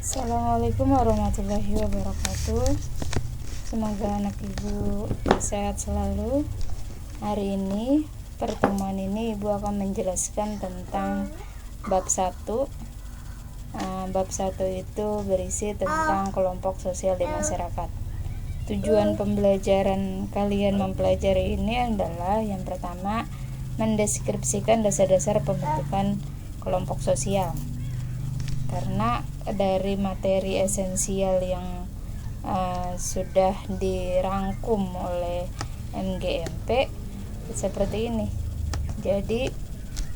Assalamualaikum warahmatullahi wabarakatuh. Semoga anak ibu sehat selalu. Hari ini, pertemuan ini ibu akan menjelaskan tentang bab 1. Bab 1 itu berisi tentang kelompok sosial di masyarakat. Tujuan pembelajaran kalian mempelajari ini adalah yang pertama, mendeskripsikan dasar-dasar pembentukan kelompok sosial. Karena dari materi esensial yang sudah dirangkum oleh MGMP seperti ini. Jadi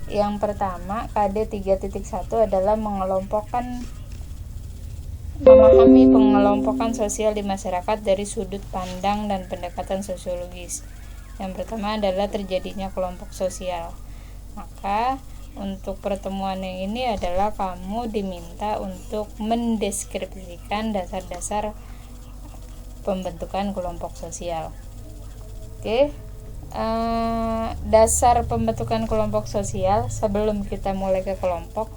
yang pertama, KD 3.1 adalah memahami pengelompokan sosial di masyarakat dari sudut pandang dan pendekatan sosiologis. Yang pertama adalah terjadinya kelompok sosial. Maka untuk pertemuan yang ini adalah kamu diminta untuk mendeskripsikan dasar-dasar pembentukan kelompok sosial. Oke, dasar pembentukan kelompok sosial sebelum kita mulai ke kelompok.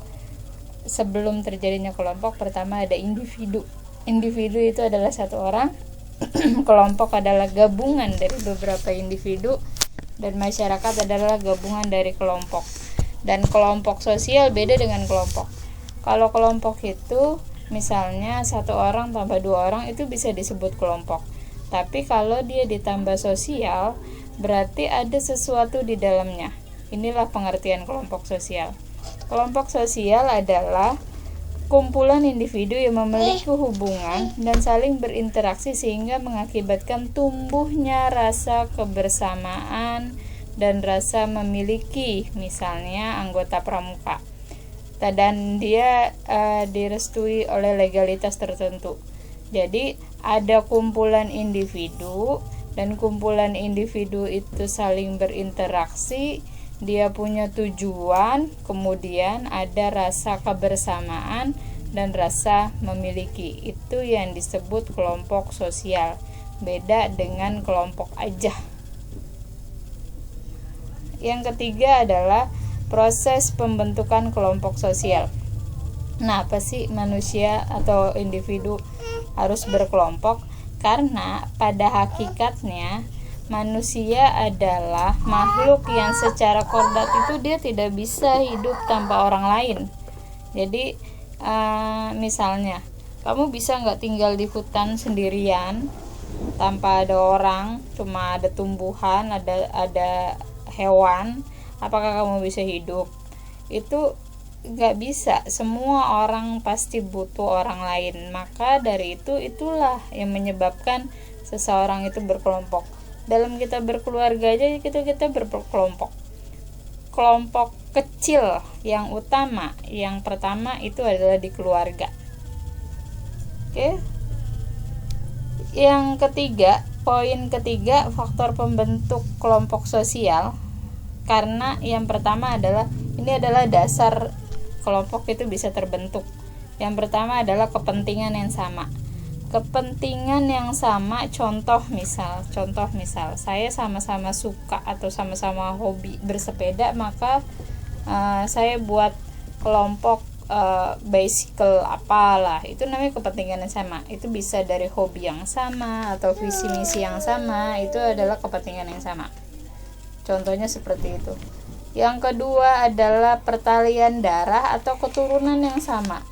Sebelum terjadinya kelompok, pertama ada individu. Individu itu adalah satu orang. Kelompok adalah gabungan dari beberapa individu, dan masyarakat adalah gabungan dari kelompok. Dan kelompok sosial beda dengan kelompok. Kalau kelompok itu misalnya satu orang tambah dua orang itu bisa disebut kelompok. Tapi kalau dia ditambah sosial, berarti ada sesuatu di dalamnya. Inilah pengertian kelompok sosial. Kelompok sosial adalah kumpulan individu yang memiliki hubungan dan saling berinteraksi sehingga mengakibatkan tumbuhnya rasa kebersamaan dan rasa memiliki, misalnya anggota pramuka, dan dia direstui oleh legalitas tertentu. Jadi ada kumpulan individu, dan kumpulan individu itu saling berinteraksi, dia punya tujuan, kemudian ada rasa kebersamaan dan rasa memiliki. Itu yang disebut kelompok sosial, beda dengan kelompok aja. Yang ketiga adalah proses pembentukan kelompok sosial. Nah, apa sih manusia atau individu harus berkelompok? Karena pada hakikatnya manusia adalah makhluk yang secara kodrat itu dia tidak bisa hidup tanpa orang lain. Jadi misalnya kamu bisa nggak tinggal di hutan sendirian tanpa ada orang, cuma ada tumbuhan, ada hewan, apakah kamu bisa hidup? Itu nggak bisa. Semua orang pasti butuh orang lain. Maka dari itulah yang menyebabkan seseorang itu berkelompok. Dalam kita berkeluarga aja kita berkelompok. Kelompok kecil yang utama, yang pertama itu adalah di keluarga. Oke. Yang ketiga, poin ketiga, faktor pembentuk kelompok sosial. Karena yang pertama adalah, ini adalah dasar kelompok itu bisa terbentuk. Yang pertama adalah kepentingan yang sama. Kepentingan yang sama, contoh misal saya sama-sama suka atau sama-sama hobi bersepeda, maka saya buat kelompok bicycle apalah, itu namanya kepentingan yang sama. Itu bisa dari hobi yang sama atau visi misi yang sama, itu adalah kepentingan yang sama. Contohnya seperti itu. Yang kedua adalah pertalian darah atau keturunan yang sama.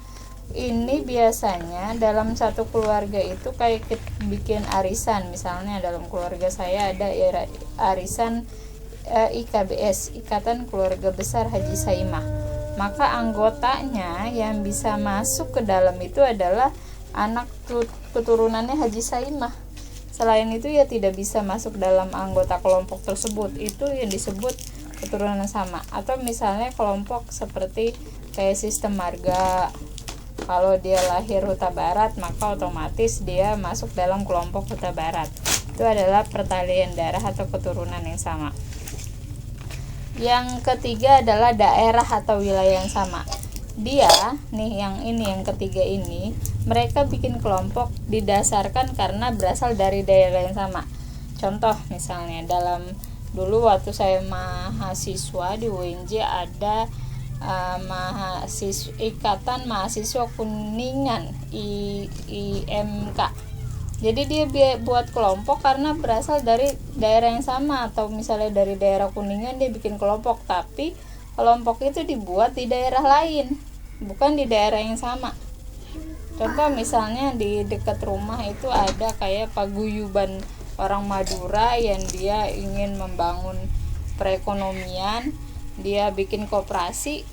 Ini biasanya dalam satu keluarga itu kayak bikin arisan. Misalnya dalam keluarga saya ada arisan IKBS, Ikatan Keluarga Besar Haji Saimah. Maka anggotanya yang bisa masuk ke dalam itu adalah anak keturunannya Haji Saimah. Selain itu ya tidak bisa masuk dalam anggota kelompok tersebut. Itu yang disebut keturunan sama. Atau misalnya kelompok seperti kayak sistem marga. Kalau dia lahir Huta Barat, maka otomatis dia masuk dalam kelompok Huta Barat. Itu adalah pertalian darah atau keturunan yang sama. Yang ketiga adalah daerah atau wilayah yang sama. Dia nih, yang ketiga ini, mereka bikin kelompok didasarkan karena berasal dari daerah yang sama. Contoh misalnya dulu waktu saya mahasiswa di UNJ ada Ikatan Mahasiswa Kuningan IMK. Jadi dia buat kelompok karena berasal dari daerah yang sama, atau misalnya dari daerah Kuningan dia bikin kelompok, tapi kelompok itu dibuat di daerah lain, bukan di daerah yang sama. Contoh misalnya di dekat rumah itu ada kayak paguyuban orang Madura yang dia ingin membangun perekonomian, dia bikin koperasi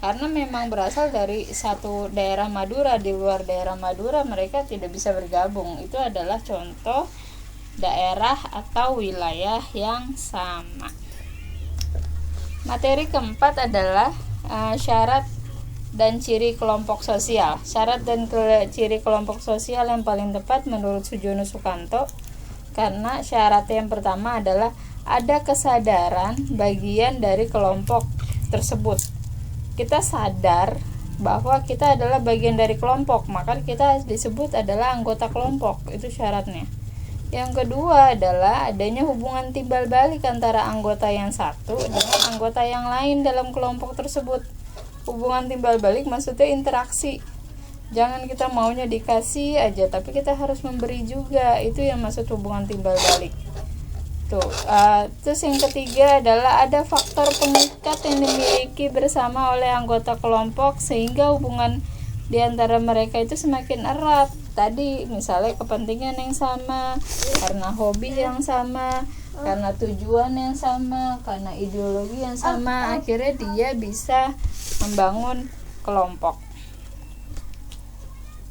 karena memang berasal dari satu daerah Madura. Di luar daerah Madura mereka tidak bisa bergabung. Itu adalah contoh daerah atau wilayah yang sama. Materi keempat adalah syarat dan ciri kelompok sosial. Syarat dan ciri kelompok sosial yang paling tepat menurut Sujono Sukanto, karena syarat yang pertama adalah ada kesadaran bagian dari kelompok tersebut. Kita sadar bahwa kita adalah bagian dari kelompok, maka kita disebut adalah anggota kelompok. Itu syaratnya. Yang kedua adalah adanya hubungan timbal balik antara anggota yang satu dengan anggota yang lain dalam kelompok tersebut. Hubungan timbal balik maksudnya interaksi. Jangan kita maunya dikasih aja, tapi kita harus memberi juga. Itu yang maksud hubungan timbal balik. Terus yang ketiga adalah ada faktor pengikat yang dimiliki bersama oleh anggota kelompok sehingga hubungan di antara mereka itu semakin erat. Tadi misalnya kepentingan yang sama, karena hobi yang sama, karena tujuan yang sama, karena ideologi yang sama, akhirnya dia bisa membangun kelompok.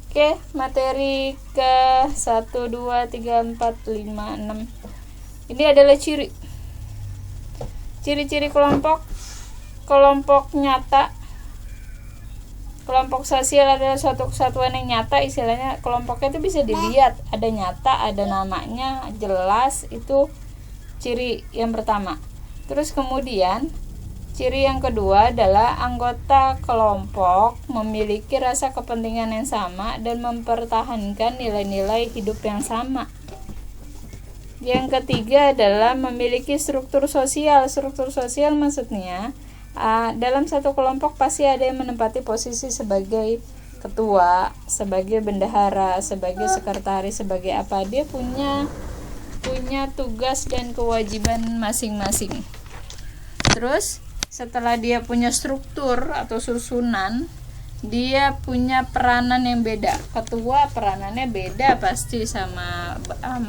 Oke, materi ke 1, 2, 3, 4, 5, 6. Ini adalah ciri-ciri kelompok nyata. Kelompok sosial adalah suatu kesatuan yang nyata, istilahnya kelompoknya itu bisa dilihat, ada nyata, ada namanya, jelas. Itu ciri yang pertama. Terus kemudian ciri yang kedua adalah anggota kelompok memiliki rasa kepentingan yang sama dan mempertahankan nilai-nilai hidup yang sama. Yang ketiga adalah memiliki struktur sosial. Struktur sosial maksudnya dalam satu kelompok pasti ada yang menempati posisi sebagai ketua, sebagai bendahara, sebagai sekretaris, sebagai apa. Dia punya tugas dan kewajiban masing-masing. Terus setelah dia punya struktur atau susunan, dia punya peranan yang beda. Ketua peranannya beda pasti sama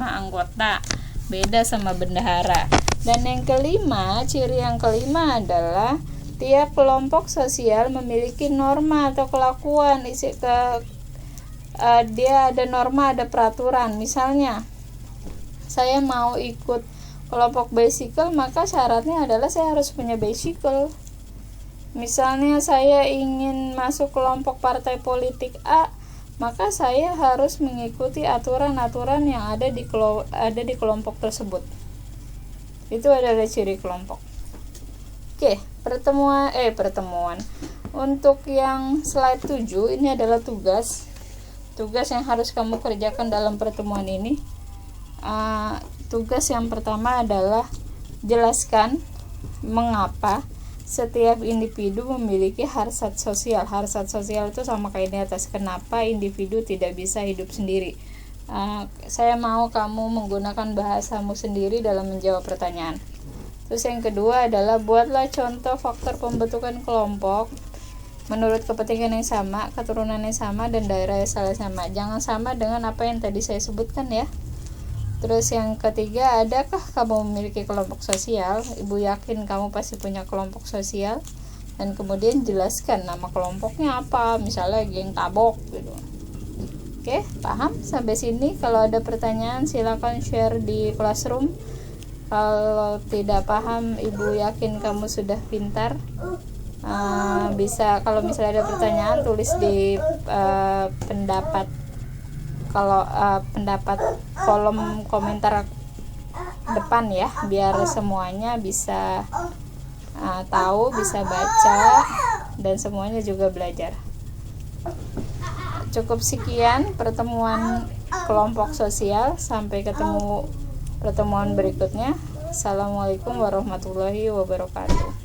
anggota, beda sama bendahara. Dan yang kelima, ciri yang kelima adalah tiap kelompok sosial memiliki norma atau kelakuan. Dia ada norma, ada peraturan. Misalnya saya mau ikut kelompok bicycle, maka syaratnya adalah saya harus punya bicycle. Misalnya saya ingin masuk kelompok partai politik A, maka saya harus mengikuti aturan-aturan yang ada di kelompok tersebut. Itu adalah ciri kelompok. Oke, pertemuan. Untuk yang slide 7 ini adalah tugas yang harus kamu kerjakan dalam pertemuan ini. Tugas yang pertama adalah jelaskan mengapa setiap individu memiliki harsat sosial. Harsat sosial itu sama kayak di atas. Kenapa individu tidak bisa hidup sendiri? Saya mau kamu menggunakan bahasamu sendiri dalam menjawab pertanyaan. Terus yang kedua adalah buatlah contoh faktor pembentukan kelompok menurut kepentingan yang sama, keturunan yang sama, dan daerah yang sama. Jangan sama dengan apa yang tadi saya sebutkan ya. Terus yang ketiga, adakah kamu memiliki kelompok sosial? Ibu yakin kamu pasti punya kelompok sosial. Dan kemudian jelaskan nama kelompoknya apa, misalnya geng tabok gitu. Oke, paham sampai sini? Kalau ada pertanyaan silakan share di classroom. Kalau tidak paham, ibu yakin kamu sudah pintar. Bisa, kalau misalnya ada pertanyaan tulis di pendapat kolom komentar depan ya, biar semuanya bisa tahu, bisa baca, dan semuanya juga belajar. Cukup sekian pertemuan kelompok sosial. Sampai ketemu pertemuan berikutnya. Assalamualaikum warahmatullahi wabarakatuh.